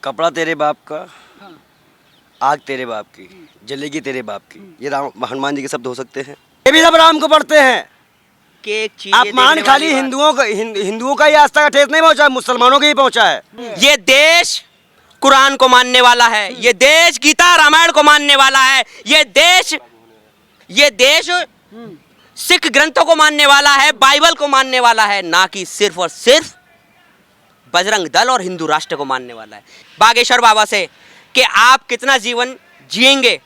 कपड़ा तेरे बाप का, हाँ। आग तेरे बाप की, जलेगी तेरे बाप की। ये राम हनुमान जी के शब्द हो सकते हैं। ये भी सब राम को पढ़ते हैं कि एक चीज अपमान खाली हिंदुओं का ही आज तक ठेस नहीं पहुंचा, मुसलमानों के ही पहुंचा है। ये देश कुरान को मानने वाला है, ये देश गीता रामायण को मानने वाला है, ये देश सिख ग्रंथों को मानने वाला है, बाइबल को मानने वाला है, ना कि सिर्फ और सिर्फ बजरंग दल और हिंदू राष्ट्र को मानने वाला है। बागेश्वर बाबा से कि आप कितना जीवन जिएंगे,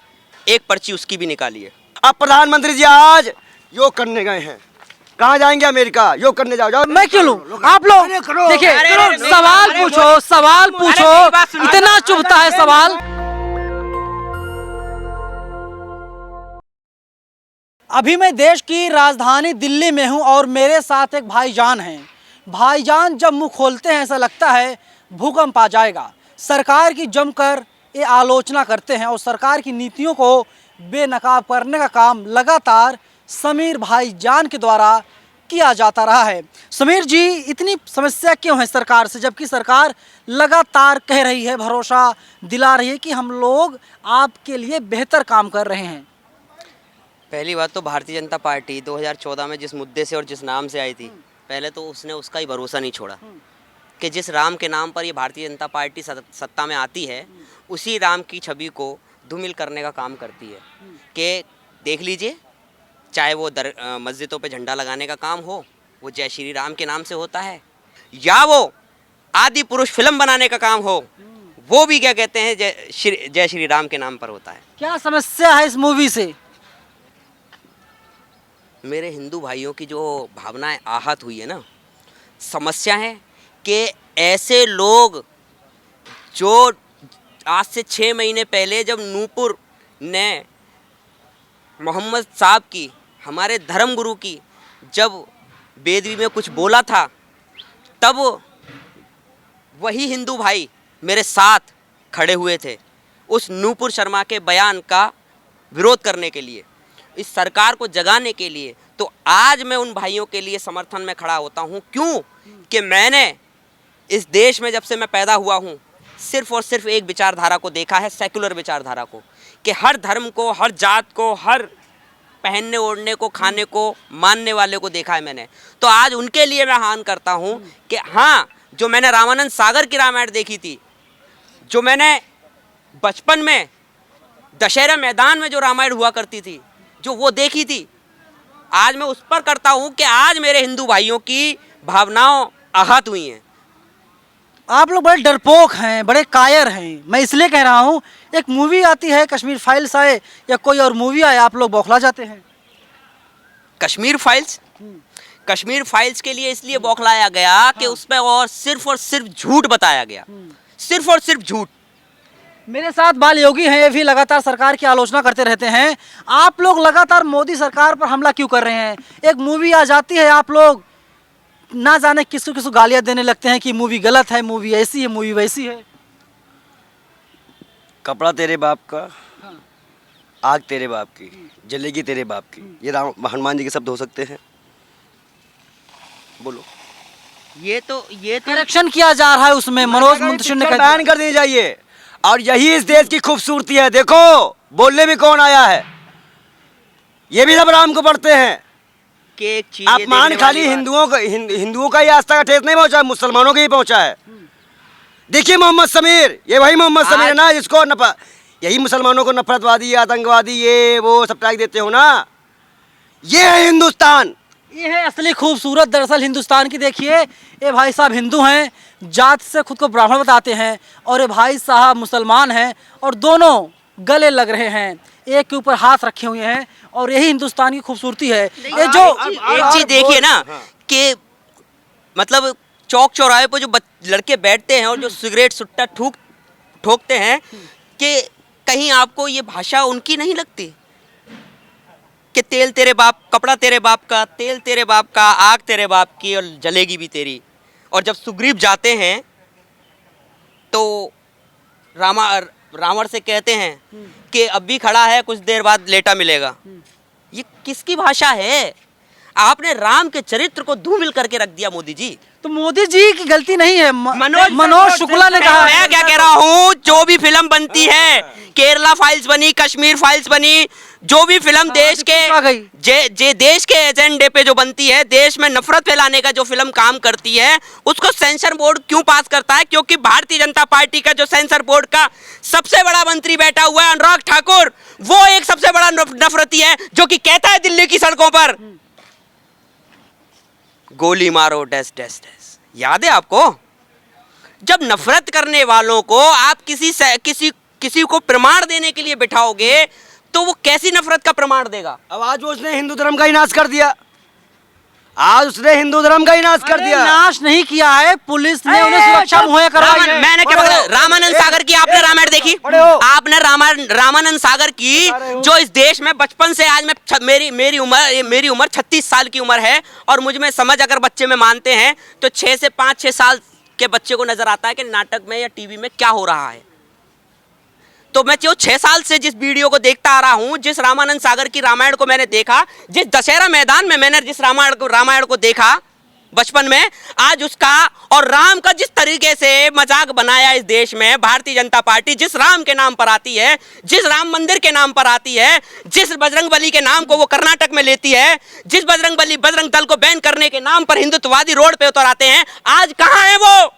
एक पर्ची उसकी भी निकालिए। अब प्रधानमंत्री जी आज योग करने गए हैं, कहाँ जाएंगे? अमेरिका। योग करने जाओ। मैं क्यों लूं? आप लोग देखिए, सवाल पूछो, इतना चुभता है सवाल। अभी मैं देश की राजधानी दिल्ली में हूं और मेरे साथ एक भाईजान हैं। भाईजान जब मुंह खोलते हैं ऐसा लगता है भूकंप आ जाएगा। सरकार की जमकर ये आलोचना करते हैं और सरकार की नीतियों को बेनकाब करने का काम लगातार समीर भाईजान के द्वारा किया जाता रहा है। समीर जी, इतनी समस्या क्यों है सरकार से, जबकि सरकार लगातार कह रही है, भरोसा दिला रही है कि हम लोग आपके लिए बेहतर काम कर रहे हैं? पहली बात तो भारतीय जनता पार्टी 2014 में जिस मुद्दे से और जिस नाम से आई थी, पहले तो उसने उसका ही भरोसा नहीं छोड़ा कि जिस राम के नाम पर ये भारतीय जनता पार्टी सत्ता में आती है, उसी राम की छवि को धूमिल करने का काम करती है। कि देख लीजिए, चाहे वो मस्जिदों पे झंडा लगाने का काम हो, वो जय श्री राम के नाम से होता है, या वो आदि पुरुष फिल्म बनाने का काम हो, वो भी क्या कहते हैं, जय श्री राम के नाम पर होता है। क्या समस्या है इस मूवी से? मेरे हिंदू भाइयों की जो भावनाएं आहत हुई है ना, समस्या है कि ऐसे लोग जो आज से 6 महीने पहले जब नूपुर ने मोहम्मद साहब की, हमारे धर्म गुरु की, जब बेदवी में कुछ बोला था, तब वही हिंदू भाई मेरे साथ खड़े हुए थे उस नूपुर शर्मा के बयान का विरोध करने के लिए, इस सरकार को जगाने के लिए। तो आज मैं उन भाइयों के लिए समर्थन में खड़ा होता हूं। क्यों? कि मैंने इस देश में जब से मैं पैदा हुआ हूं, सिर्फ और सिर्फ एक विचारधारा को देखा है, सेकुलर विचारधारा को, कि हर धर्म को, हर जात को, हर पहनने ओढ़ने को, खाने को मानने वाले को देखा है मैंने। तो आज उनके लिए मैं आह्वान करता हूं कि हाँ, जो मैंने रामानंद सागर की रामायण देखी थी, जो मैंने बचपन में दशहरा मैदान में जो रामायण हुआ करती थी, जो वो देखी थी, आज मैं उस पर करता हूं कि आज मेरे हिंदू भाइयों की भावनाओं आहत हुई हैं। आप लोग बड़े डरपोक हैं, बड़े कायर हैं। मैं इसलिए कह रहा हूं, एक मूवी आती है, कश्मीर फाइल्स आए या कोई और मूवी आए, आप लोग बौखला जाते हैं। कश्मीर फाइल्स के लिए इसलिए बौखलाया गया कि उसमें और सिर्फ झूठ बताया गया, सिर्फ और सिर्फ झूठ। मेरे साथ बाल योगी हैं, ये भी लगातार सरकार की आलोचना करते रहते हैं। आप लोग लगातार मोदी सरकार पर हमला क्यों कर रहे हैं? एक मूवी आ जाती है, आप लोग ना जाने किसको किसको गालियां देने लगते हैं कि मूवी गलत है, मूवी ऐसी है, मूवी वैसी है। कपड़ा तेरे बाप का, हाँ। आग तेरे बाप की, जलेगी तेरे बाप की। ये राम हनुमान जी के शब्द हो सकते हैं। बोलो। ये तो करेक्शन किया जा रहा है उसमें, मनोज मुंतशिर ने बैन कर देनी चाहिए। और यही इस देश की खूबसूरती है। देखो, बोलने भी कौन आया है? ये भी सब राम को पढ़ते हैं कि एक चीज अपमान खाली हिंदुओं का ही आज तक ठेस नहीं पहुंचा, मुसलमानों के ही पहुंचा है। देखिए मोहम्मद समीर, ये वही मोहम्मद समीर है ना जिसको यही मुसलमानों को नफरतवादी, आतंकवादी, ये वो सब टैग देते हो ना। ये है हिंदुस्तान, ये है असली खूबसूरत दरअसल हिंदुस्तान की। देखिए, ये भाई साहब हिंदू हैं, जात से खुद को ब्राह्मण बताते हैं, और ये भाई साहब मुसलमान हैं, और दोनों गले लग रहे हैं, एक के ऊपर हाथ रखे हुए हैं, और यही हिंदुस्तान की खूबसूरती है। ये जो एक चीज देखिए ना, कि मतलब चौक चौराहे पर जो लड़के बैठते हैं और जो सिगरेट सुट्टा ठोकते हैं, कि कहीं आपको ये भाषा उनकी नहीं लगती कि तेल तेरे बाप, कपड़ा तेरे बाप का, तेल तेरे बाप का, आग तेरे बाप की, और जलेगी भी तेरी। और जब सुग्रीव जाते हैं तो रावण से कहते हैं कि अब भी खड़ा है, कुछ देर बाद लेटा मिलेगा। ये किसकी भाषा है? आपने राम के चरित्र को धूमिल करके रख दिया मोदी जी। तो मोदी जी की गलती नहीं है, मनोज शुक्ला ने कहा। मैं क्या कह रहा हूँ बनती है, केरला फाइल्स बनी, कश्मीर फाइल्स बनी, जो भी फिल्म देश के देश के एजेंडे पे जो बनती है, देश में नफरत फैलाने का जो फिल्म काम करती है, उसको सेंसर बोर्ड क्यों पास करता है? क्योंकि भारतीय जनता पार्टी का जो सेंसर बोर्ड का सबसे बड़ा मंत्री बैठा हुआ है अनुराग ठाकुर, वो एक सबसे बड़ा नफरती है, जो कि कहता है दिल्ली की सड़कों पर गोली मारो, डैश डैश डैश। याद है आपको? जब नफरत करने वालों को आप किसी को प्रमाण देने के लिए बिठाओगे तो वो कैसी नफरत का प्रमाण देगा? अब आज वो उसने हिंदू धर्म का ही नाश कर दिया, आज उसने हिंदू धर्म का ही नाश कर दिया। नाश नहीं किया है, पुलिस ने उन्हें सुरक्षा मुहैया करवाई है। मैंने क्या बताया? रामानंद सागर की आपने रामायण देखी? आपने रामानंद सागर की, जो इस देश में बचपन से आज मैं मेरी उम्र 36 साल की उम्र है, और मुझ में समझ अगर बच्चे में मानते हैं तो 6 से 5-6 साल के बच्चे को नजर आता है कि नाटक में या टीवी में क्या हो रहा है। तो मैं जो 6 साल से जिस वीडियो को देखता आ रहा हूं, जिस रामानंद सागर की रामायण को मैंने देखा, जिस दशहरा मैदान में मैंने जिस रामायण को देखा बचपन में, आज उसका और राम का जिस तरीके से मजाक बनाया इस देश में भारतीय जनता पार्टी, जिस राम के नाम पर आती है, जिस राम मंदिर के नाम पर आती है, जिस बजरंगबली के नाम को वो कर्नाटक में लेती है, जिस बजरंग दल को बैन करने के नाम पर हिंदुत्ववादी रोड पे उतर आते हैं, आज कहां है वो?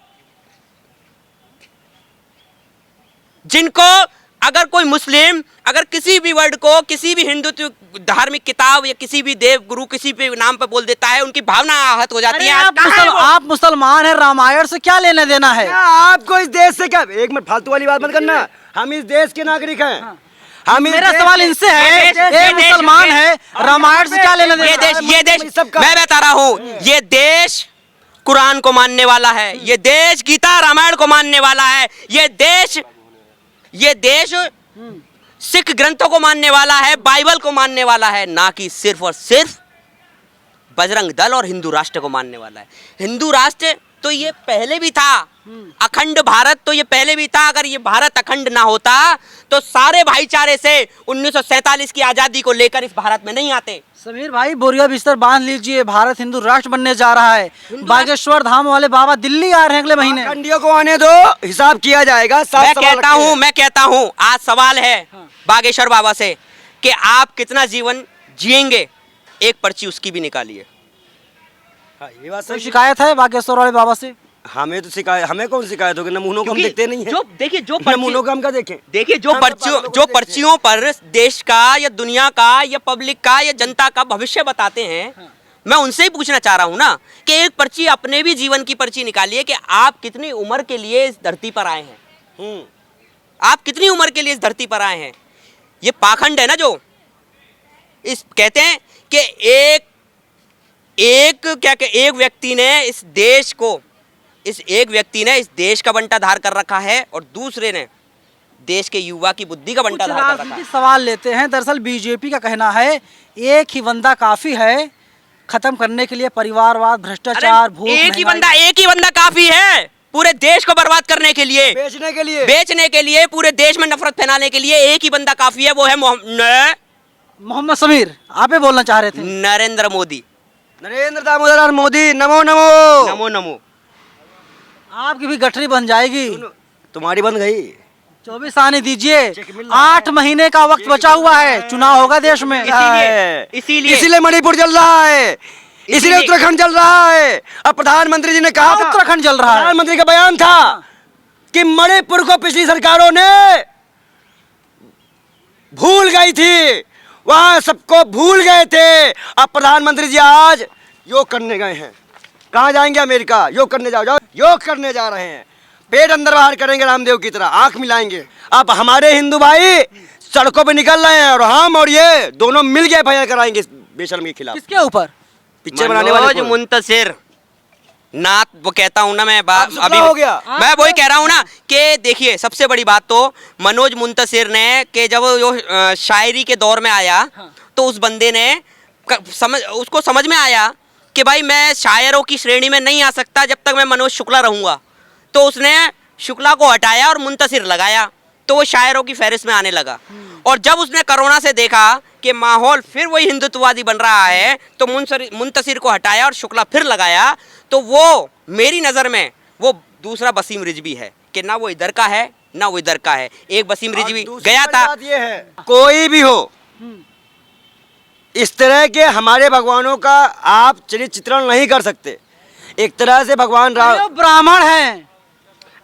जिनको अगर कोई मुस्लिम अगर किसी भी वर्ड को, किसी भी हिंदुत्व धार्मिक किताब या किसी भी देव गुरु किसी भी नाम पर बोल देता है, उनकी भावना आहत हो जाती है। आप मुसलमान हैं, रामायण से क्या लेना देना है? आपको इस देश से क्या? एक मिनट फालतू वाली बात मत करना, हम इस देश के नागरिक हैं। हम मेरा सवाल इनसे है, एक मुसलमान है, रामायण से क्या लेना देना? ये देश मैं बता रहा हूँ, ये देश कुरान को मानने वाला है, ये देश गीता रामायण को मानने वाला है, ये देश सिख ग्रंथों को मानने वाला है, बाइबल को मानने वाला है, ना कि सिर्फ और सिर्फ बजरंग दल और हिंदू राष्ट्र को मानने वाला है। हिंदू राष्ट्र तो ये पहले भी था, अखंड भारत तो ये पहले भी था। अगर ये भारत अखंड ना होता तो सारे भाईचारे से 1947 की आजादी को लेकर इस भारत में नहीं आते। समीर भाई, बोरिया बिस्तर बांध लीजिए, भारत हिंदू राष्ट्र बनने जा रहा है। बागेश्वर धाम वाले बाबा दिल्ली आ रहे हैं अगले महीने। कंडियों को आने दो, हिसाब किया जाएगा। मैं कहता हूँ आज सवाल है बागेश्वर बाबा से कि आप कितना जीवन जिएंगे, एक पर्ची उसकी भी निकालिए। ये बात कोई शिकायत है बागेश्वर वाले बाबा से? हमें तो शिकायत, हमें कौन शिकायत होगी? नमूनों को हम देखते नहीं है। देखिए नमूनों को हम क्या देखें? देखिए जो पर्चियों पर देश का या दुनिया का या पब्लिक का या जनता का भविष्य बताते हैं, मैं उनसे ही पूछना चाह रहा हूँ ना कि एक पर्ची, अपने भी जीवन की पर्ची निकालिए कि आप कितनी उम्र के लिए इस धरती पर आए हैं। आप कितनी उम्र के लिए इस धरती पर आए हैं? ये पाखंड है ना, जो इस कहते हैं कि एक व्यक्ति ने इस देश का बंटाधार कर रखा है और दूसरे ने देश के युवा की बुद्धि का बंटाधार कर रखा है। सवाल लेते हैं। दरअसल बीजेपी का कहना है एक ही बंदा काफी है खत्म करने के लिए परिवारवाद, भ्रष्टाचार, भूख, एक ही बंदा काफी है पूरे देश को बर्बाद करने के लिए, बेचने के लिए, पूरे देश में नफरत फैलाने के लिए एक ही बंदा काफी है। वो है मोहम्मद समीर। आप ही बोलना चाह रहे थे। नरेंद्र मोदी, नरेंद्र दामोदर मोदी। नमो नमो नमो नमो। आपकी भी गठरी बन जाएगी। तुम्हारी बन गई। 24 आने दीजिए, 8 महीने का वक्त बचा हुआ है, चुनाव होगा देश में। इसीलिए मणिपुर जल रहा है, इसीलिए उत्तराखंड जल रहा है। अब प्रधानमंत्री जी ने कहा था, उत्तराखंड जल रहा है। प्रधानमंत्री का बयान था कि मणिपुर को पिछली सरकारों ने भूल गई थी, वहां सबको भूल गए थे। अब प्रधानमंत्री जी आज योग करने गए हैं। कहाँ जाएंगे? अमेरिका। योग करने जाओ, योग करने जा रहे हैं। पेट अंदर बाहर करेंगे रामदेव की तरह, आंख मिलाएंगे। अब हमारे हिंदू भाई सड़कों पे निकल रहे हैं और हम और ये दोनों मिल के एफआईआर कराएंगे इस बेशर्म के खिलाफ। किसके ऊपर? पिक्चर बनाने वाले मुंतशिर नाथ। वो कहता हूँ ना मैं अभी हो गया। मैं वही कह रहा हूँ ना कि देखिए सबसे बड़ी बात तो मनोज मुंतशिर ने कि जब वो शायरी के दौर में आया तो उस बंदे ने उसको समझ में आया कि भाई मैं शायरों की श्रेणी में नहीं आ सकता जब तक मैं मनोज शुक्ला रहूँगा। तो उसने शुक्ला को हटाया और मुंतशिर लगाया, तो वो शायरों की फहरिस्त में आने लगा। और जब उसने कोरोना से देखा कि माहौल फिर वही हिंदुत्ववादी बन रहा है तो मुंतशिर को हटाया और शुक्ला फिर लगाया। तो वो मेरी नज़र में वो दूसरा वसीम रिजवी है कि ना वो इधर का है ना वो इधर का है। एक वसीम रिजवी और दूसरी गया बड़ी था। बात ये है, कोई भी हो इस तरह के हमारे भगवानों का आप चरित्र चित्रण नहीं कर सकते। एक तरह से भगवान अरे वो राम, ब्राह्मण हैं।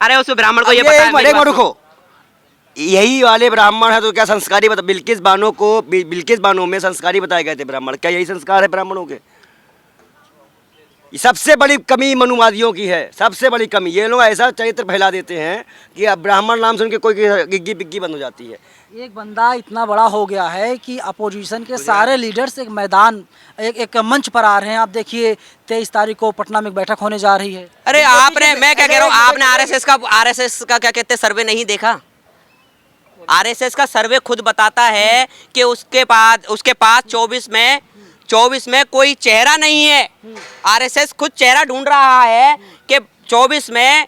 अरे उस ब्राह्मण को ये अब पता है, एक मेरी मिनट बात सुनो। रुको, यही वाले ब्राह्मण है तो क्या संस्कारी बता, बिल्किस बानो को, बिल्किस बानो में संस्कारी बताए गए थे ब्राह्मण, क्या यही संस्कार है ब्राह्मणों के? ये सबसे बड़ी कमी मनुवादियों की है, सबसे बड़ी कमी। ये लोग ऐसा चरित्र फैला देते हैं कि अब ब्राह्मण नाम सुन के कोई गिग्गी पिग्गी बंद हो जाती है। एक बंदा इतना बड़ा हो गया है कि अपोजिशन के सारे लीडर्स एक मैदान, एक मंच पर आ रहे हैं। आप देखिए 23 तारीख को पटना में एक बैठक होने जा रही है। अरे आपने, मैं क्या कह रहा हूँ, आपने आरएसएस का क्या कहते हैं सर्वे नहीं देखा? आरएसएस का सर्वे खुद बताता है कि उसके पास 24 में कोई चेहरा नहीं है। आरएसएस खुद चेहरा ढूंढ रहा है कि 24 में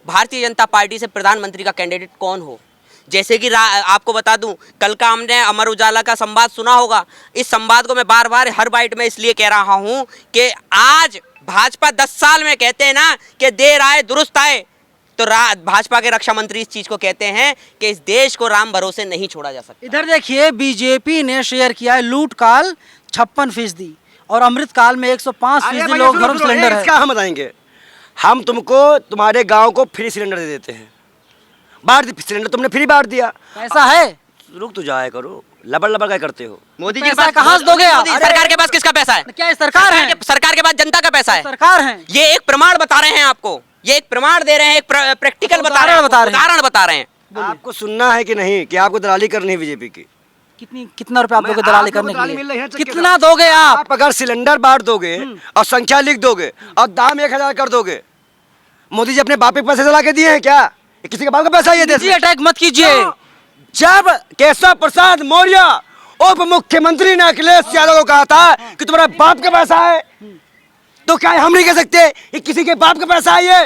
भारतीय जनता पार्टी से प्रधानमंत्री का कैंडिडेट कौन हो। जैसे कि आपको बता दूं, कल का हमने अमर उजाला का संवाद सुना होगा। इस संवाद को मैं बार बार हर बाइट में इसलिए कह रहा हूं कि आज भाजपा 10 साल में कहते हैं ना कि देर आए दुरुस्त आए, तो भाजपा के रक्षा मंत्री इस चीज को कहते हैं कि इस देश को राम भरोसे नहीं छोड़ा जा सकता। इधर देखिए बीजेपी ने शेयर किया है लूट काल 56% और अमृत काल में 105% लोग घरों में सिलेंडर है। इसका हम बताएंगे, हम तुमको तुम्हारे गांव को फ्री सिलेंडर दे देते हैं, बांट सिलेंडर तुमने फ्री बांट दिया। पैसा है, रुक तो जाया करो, लबड़ लबड़ क्या करते हो? मोदी जी के पैसा पास कहाँ से दोगे आप? सरकार के पास किसका पैसा है? क्या सरकार है? सरकार के पास जनता का पैसा है। सरकार है। ये एक प्रमाण बता रहे हैं आपको, ये एक प्रमाण दे रहे हैं, एक प्रैक्टिकल उदाहरण बता रहे हैं। आपको सुनना है कि नहीं कि आपको दलाली करनी है बीजेपी की? कितना रुपए आप दोगे दलाली करने के मिल रही लिए? है, चक्के कितना का। दोगे आप? आप अगर सिलेंडर बांट दोगे और संख्या लिख दोगे और दाम 1000 कर दोगे, मोदी जी अपने बाप के पैसे चला के दिए हैं क्या? ये किसी के बाप का पैसा है ये देश जी में? अटैक मत कीजिए। जब केशव प्रसाद मौर्य उप मुख्यमंत्री ने अखिलेश यादव को कहा था कि तुम्हारा बाप का पैसा है, तो क्या हम नहीं कह सकते ये किसी के बाप का पैसा है?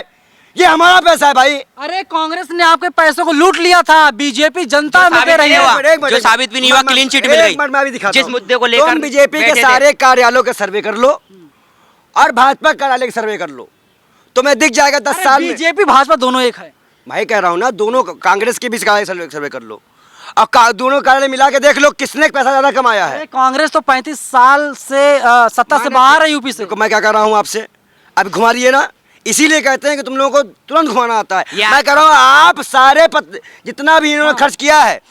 ये हमारा पैसा है भाई। अरे कांग्रेस ने आपके पैसों को लूट लिया था, बीजेपी जनता में दे रही है। जो साबित भी नहीं हुआ, क्लीन चिट मिल गई। मैं भी दिखाता जिस हूं। मुद्दे को लेकर तुम बीजेपी के सारे कार्यालयों का सर्वे कर लो और भाजपा कार्यालय का सर्वे कर लो, तुम्हें दिख जाएगा 10 साल में। बीजेपी भाजपा दोनों एक है। मैं कह रहा हूँ ना, दोनों कांग्रेस के बीच कार्यालय सर्वे कर लो और दोनों कार्यालय मिला के देख लो किसने पैसा ज्यादा कमाया है। अरे कांग्रेस तो 35 साल से सत्ता से बाहर है यूपी से। मैं क्या कर रहा हूँ आपसे, अब घुमा दिए ना, इसीलिए कहते हैं कि तुम लोगों को तुरंत घुमाना आता है। मैं कह रहा हूँ आप सारे जितना भी इन्होंने खर्च किया है,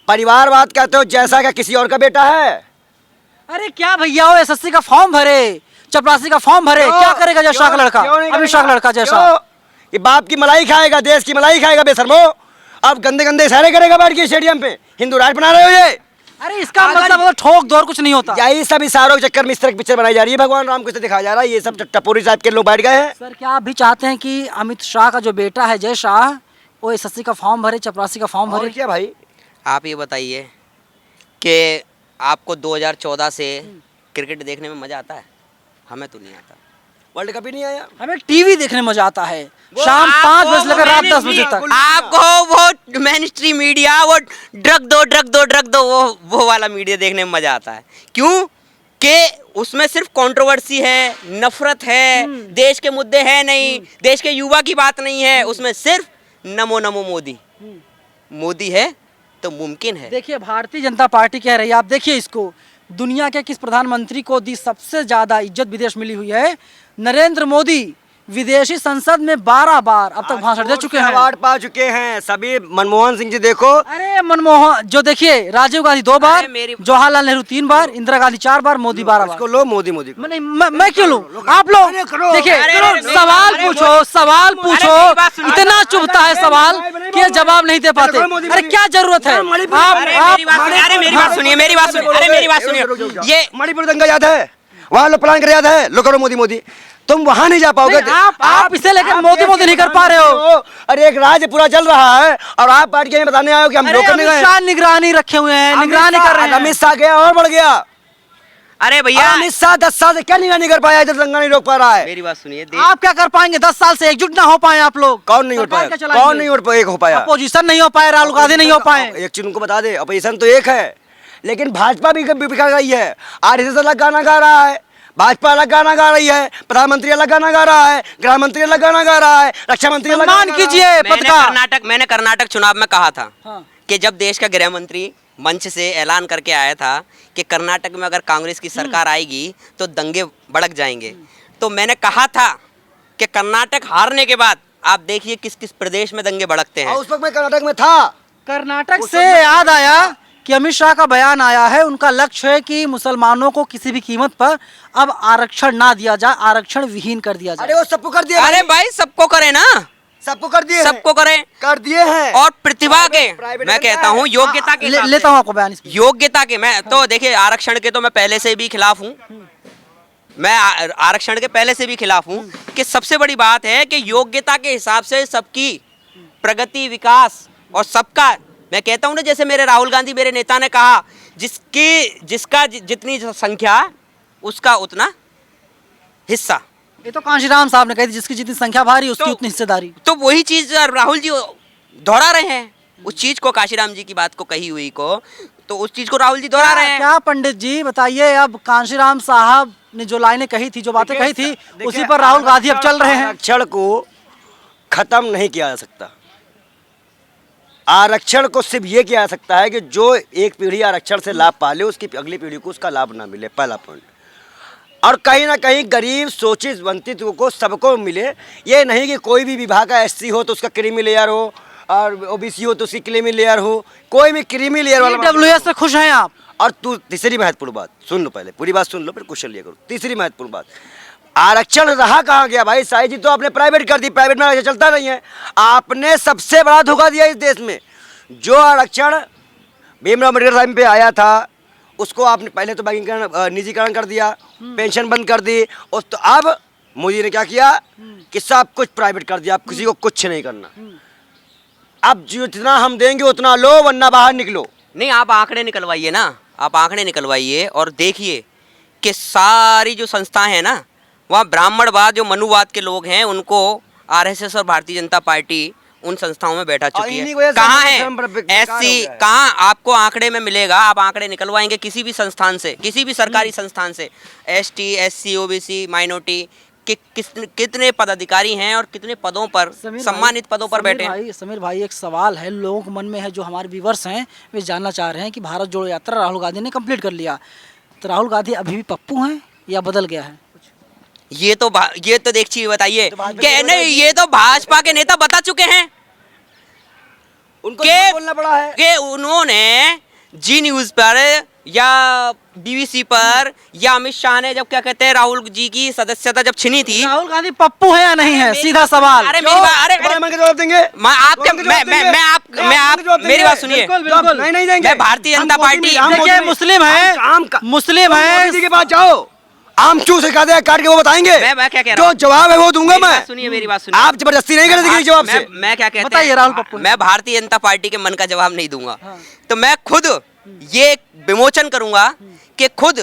परिवारवाद कहते हो, जैसा क्या किसी और का बेटा है? अरे क्या भैया हो, एसएससी का फॉर्म भरे, चपरासी का फॉर्म भरे, क्या करेगा जैसा का लड़का, अभिषेक का लड़का जैसा? ये बाप की मलाई खाएगा, देश की मलाई खाएगा बेशर्मो। अब गंदे गंदे इशारे करेगा बैठ के स्टेडियम पे, हिंदू राज बना रहे हो ये। अरे इसका मतलब वो ठोक दौर कुछ नहीं होता। यही सब इशारों के चक्कर में इस तरह की पिक्चर बनाई जा रही है, भगवान राम को इसे दिखाया जा रहा है, ये सब टपोरी टाइप के लोग बैठ गए हैं। सर क्या आप भी चाहते हैं कि अमित शाह का जो बेटा है जय शाह, वो एसएससी का फॉर्म भरे, चपरासी का फॉर्म और भरे? क्या भाई, आप ये बताइए कि आपको 2014 से क्रिकेट देखने में मजा आता है? हमें तो नहीं आता। वर्ल्ड कप ही नहीं आया। हमें टीवी देखने में मजा आता है, शाम 5 बजे से लेकर रात 10 बजे तक। आपको वो मेन स्ट्रीम मीडिया, वो ड्रग दो वो वाला मीडिया देखने में मजा आता है। क्यों? कि उसमें सिर्फ कंट्रोवर्सी है, नफरत है, देश के मुद्दे हैं नहीं, देश के युवा की बात नहीं है, उसमें सिर्फ नमो नमो मोदी। मोदी है तो मुमकिन है। देखिए भारतीय जनता पार्टी कह रही है, आप देखिए इसको, दुनिया के किस प्रधानमंत्री को दी सबसे ज्यादा इज्जत विदेश मिली हुई है? नरेंद्र मोदी विदेशी संसद में 12 बार अब तक भाषण दे चुके हैं, अवार्ड पा चुके हैं सभी। मनमोहन सिंह जी देखो, अरे मनमोहन जो देखिए, राजीव गांधी 2 बार, जवाहरलाल नेहरू 3 बार, इंदिरा गांधी 4 बार, मोदी 12 बार। इसको लो मोदी मोदी को। मैं क्यों लूं? आप लोग देखिए, सवाल पूछो, इतना चुभता है सवाल कि जवाब नहीं दे पाते। अरे क्या जरूरत है? मेरी बात सुनिए। ये मणिपुर दंगा याद है? वहाँ लोग प्लान कर याद है? लो करो मोदी मोदी, तुम वहां नहीं जा पाओगे। आप इसे लेकर मोदी नहीं कर पा रहे हो। अरे एक राज्य पूरा चल रहा है और आप पार्टी के बताने आए हो कि हम लोग करने गए। निगरानी रखे हुए हैं, निगरानी कर रहे हैं। अमित शाह गया और बढ़ गया। अरे भैया, अमित शाह 10 साल से क्या निगरानी कर पाया, इधर दंगा नहीं रोक पा रहा है। मेरी बात सुनिए। आप क्या कर पाएंगे? 10 साल से एकजुट ना हो पाए आप लोग। कौन नहीं हो पाया? कौन नहीं हो पाया? अपोजिशन नहीं हो पाया, राहुल गांधी नहीं हो पाए। एक चीज उनको बता दे, अपोजिशन तो एक है, लेकिन भाजपा भी बिखर गई है। आरएसएस अलग गाना गा रहा है, भाजपा अलग गाना गा रही है, प्रधानमंत्री अलग गाना गा रहा है, गृह मंत्री अलग गाना गा रहा है, रक्षा मंत्री अलग गाना सम्मान गा रहा है। कीजिए पद का। मैंने कर्नाटक चुनाव में कहा था हाँ। कि जब देश का गृह मंत्री मंच से ऐलान करके आया था कि कर्नाटक में अगर कांग्रेस की सरकार आएगी तो दंगे भड़क जाएंगे, तो मैंने कहा था कि कर्नाटक हारने के बाद आप देखिए किस किस प्रदेश में दंगे भड़कते हैं। और उस वक्त मैं कर्नाटक में था। कर्नाटक से याद आया कि अमित शाह का बयान आया है, उनका लक्ष्य है कि मुसलमानों को किसी भी कीमत पर अब आरक्षण ना दिया जाए, आरक्षण विहीन कर दिया अरे जाए। वो सबको कर दिया, अरे भाई सबको करें ना, सबको कर दिए हैं। सबको करें कर दिए हैं। और प्रतिभा के, प्राइवेट मैं करना कहता है। हूँ योग्यता के हिसाब से। लेता हूँ आपको बयान इसमें। योग्यता के, मैं तो देखिए आरक्षण के तो मैं पहले से भी खिलाफ हूँ, मैं आरक्षण के पहले से भी खिलाफ हूँ कि सबसे बड़ी बात है कि योग्यता के हिसाब से सबकी प्रगति विकास और सबका, मैं कहता हूँ ना जैसे मेरे राहुल गांधी मेरे नेता ने कहा, जिसका जितनी संख्या उसका उतना हिस्सा। ये तो कांशीराम साहब ने कही थी, जिसकी जितनी संख्या भारी उसकी तो- उतनी हिस्सेदारी। तो वही चीज राहुल जी दोहरा रहे हैं, उस चीज को काशीराम जी की बात को कही हुई को, तो उस चीज को राहुल जी दोहरा रहे हैं। क्या पंडित जी बताइए, अब कांशीराम साहब ने जो लाइनें कही थी, जो बातें कही थी, उसी पर राहुल गांधी अब चल रहे हैं। आरक्षण को खत्म नहीं किया जा सकता। आरक्षण को सिर्फ ये किया जा सकता है कि जो एक पीढ़ी आरक्षण से लाभ पा ले उसकी अगली पीढ़ी को उसका लाभ ना मिले, पहला पॉइंट। और कहीं ना कहीं गरीब शोषित वंचित को सबको मिले, ये नहीं कि कोई भी विभाग का एससी हो तो उसका क्रीमी लेयर हो और ओबीसी हो तो उसकी क्रीमी लेयर हो, कोई भी क्रीमी लेयर वाला। ईडब्ल्यूएस से खुश हैं आप? और तू तीसरी महत्वपूर्ण बात सुन लो, पहले पूरी बात सुन लो फिर क्वेश्चन लिया करो। तीसरी महत्वपूर्ण बात, आरक्षण रहा कहाँ गया भाई? साई जी तो आपने प्राइवेट कर दी, प्राइवेट में आरक्षण चलता नहीं है। आपने सबसे बड़ा धोखा दिया इस देश में। जो आरक्षण भीमराव अम्बेडकर टाइम पे आया था उसको आपने पहले तो बैंकिंग निजीकरण कर दिया, पेंशन बंद कर दी, और तो अब मोदी ने क्या किया कि सब कुछ प्राइवेट कर दिया, अब किसी को कुछ नहीं करना। अब जितना हम देंगे उतना लो वरना बाहर निकलो। नहीं, आप आंकड़े निकलवाइए ना, आप आंकड़े निकलवाइए और देखिए कि सारी जो संस्थाएं हैं ना, वहाँ ब्राह्मणवाद जो मनुवाद के लोग हैं उनको आरएसएस और भारतीय जनता पार्टी उन संस्थाओं में बैठा चुकी इन्हीं है। की वजह से कहाँ हमारे है धर्म पर बेकार हो एससी? गया है। कहाँ आपको आंकड़े में मिलेगा? आप आंकड़े निकलवाएंगे किसी भी संस्थान से, किसी भी सरकारी संस्थान से, एसटी, एससी, ओबीसी, माइनॉरिटी कि कितने पदाधिकारी हैं और कितने पदों पर, सम्मानित पदों पर बैठे हैं। समीर भाई, एक सवाल है लोगों के मन में है, जो हमारे व्यूवर्स हैं वे जानना चाह रहे हैं कि भारत जोड़ो यात्रा राहुल गांधी ने कंप्लीट कर लिया, तो राहुल गांधी अभी भी पप्पू हैं या बदल गया है? ये तो देखिए बताइए कि नहीं, ये तो भाजपा के नेता बता चुके हैं उनको के- बोलना पड़ा है कि उन्होंने जी न्यूज पर या बीबीसी पर या अमित शाह ने जब क्या कहते हैं राहुल जी की सदस्यता जब छिनी थी, राहुल गांधी पप्पू है या नहीं है? सीधा सवाल। अरे मेरी बात, अरे बड़ा मन के जवाब देंगे। मेरी बात सुनिए। बिल्कुल। नहीं नहीं देंगे। मैं भारतीय जनता पार्टी, देखिए, मुस्लिम है, मुस्लिम है, मोदी के पास जाओ, आम चूस काट के वो बताएंगे। मैं क्या कह रहा हूँ? जो जवाब है वो दूंगा मैं। सुनिए मेरी बात सुनिए। आप जबरदस्ती नहीं करेंगे किसी जवाब से। मैं क्या कहता बताइए, राहुल पप्पू। मैं भारतीय जनता पार्टी के मन का जवाब नहीं दूंगा। हाँ। तो मैं खुद ये विमोचन करूंगा कि खुद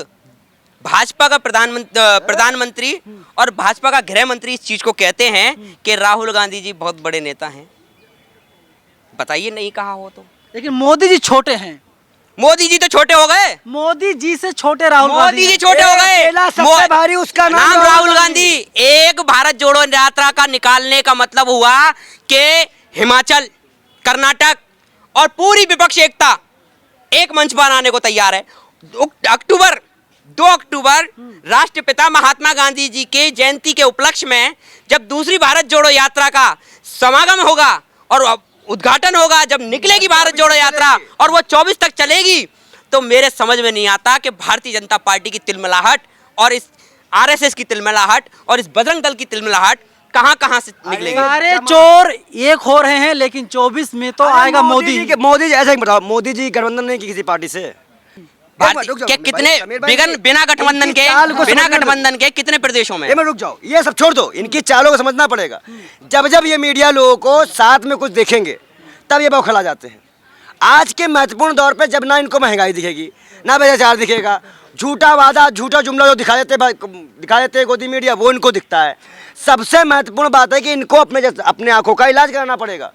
भाजपा का प्रधानमंत्री और भाजपा का गृह मंत्री इस चीज को कहते हैं कि राहुल गांधी जी बहुत बड़े नेता हैं। बताइए, नहीं कहा हो तो। लेकिन मोदी जी छोटे हैं। मोदी जी तो छोटे हो गए, मोदी जी से छोटे राहुल गांधी मोदी जी हैं। छोटे हो गए। अकेला सबसे भारी उसका नाम राहुल गांधी। एक भारत जोड़ो यात्रा का निकालने का मतलब हुआ कि हिमाचल, कर्नाटक और पूरी विपक्ष एकता एक मंच बनाने को तैयार है। 2 अक्टूबर राष्ट्रपिता महात्मा गांधी जी के जयंती के उपलक्ष्य में जब दूसरी भारत जोड़ो यात्रा का समागम होगा और उद्घाटन होगा, जब निकलेगी भारत जोड़ो यात्रा और वो 24 तक चलेगी, तो मेरे समझ में नहीं आता कि भारतीय जनता पार्टी की तिलमिलाहट और इस आरएसएस की तिलमिलाहट और इस बजरंग दल की तिलमिलाहट कहां से निकलेगी। सारे चोर एक हो रहे हैं, लेकिन 24 में तो आएगा मोदी। मोदी जी ऐसा ही बताओ, मोदी जी गठबंधन नहीं की किसी पार्टी से। के कितने बिना गठबंधन के कितने प्रदेशों में? रुक जाओ, ये सब छोड़ दो, इनकी चालों को समझना पड़ेगा। जब जब ये मीडिया लोगों को साथ में कुछ देखेंगे तब ये बौखला जाते हैं। आज के महत्वपूर्ण दौर पे जब ना इनको महंगाई दिखेगी ना भ्रष्टाचार दिखेगा, झूठा वादा झूठा जुमला जो दिखा देते गोदी मीडिया, वो इनको दिखता है। सबसे महत्वपूर्ण बात है कि इनको अपने आंखों का इलाज कराना पड़ेगा,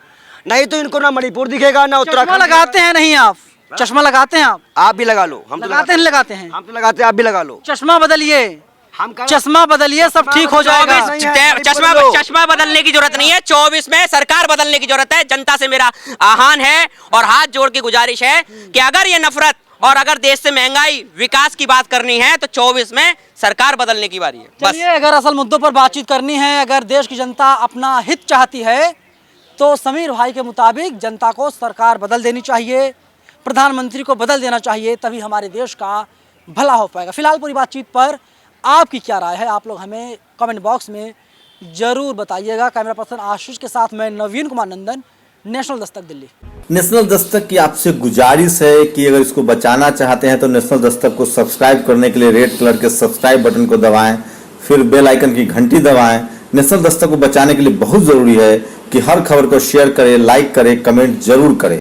नहीं तो इनको ना मणिपुर दिखेगा ना चश्मा उत्तराखंड। लगाते हैं नहीं आप? चश्मा लगाते हैं आप? आप भी लगा लो, हम तो लगाते हैं, लगाते हैं। हम तो लगाते हैं, आप भी लगा लो। चश्मा बदलिए। हम कह- चश्मा बदलिए, सब ठीक हो जाएगा। 24 चश्मा बदलने की जरूरत नहीं है, 24 में सरकार बदलने की जरूरत है। जनता से मेरा आह्वान है और हाथ जोड़ के गुजारिश है कि अगर ये नफरत और अगर देश से महंगाई विकास की बात करनी है तो 24 में सरकार बदलने की बारी है। बस चलिए, अगर असल मुद्दों पर बातचीत करनी है, अगर देश की जनता अपना हित चाहती है तो समीर भाई के मुताबिक जनता को सरकार बदल देनी चाहिए, प्रधानमंत्री को बदल देना चाहिए, तभी हमारे देश का भला हो पाएगा। फिलहाल पूरी बातचीत पर आपकी क्या राय है, आप लोग हमें कमेंट बॉक्स में ज़रूर बताइएगा। कैमरा पर्सन आशीष के साथ मैं नवीन कुमार नंदन, नेशनल दस्तक दिल्ली। नेशनल दस्तक की आपसे गुजारिश है कि अगर इसको बचाना चाहते हैं तो नेशनल दस्तक को सब्सक्राइब करने के लिए रेड कलर के सब्सक्राइब बटन को दबाएं, फिर बेल आइकन की घंटी दबाएं। नेशनल दस्तक को बचाने के लिए बहुत जरूरी है कि हर खबर को शेयर करें, लाइक करें, कमेंट जरूर करें।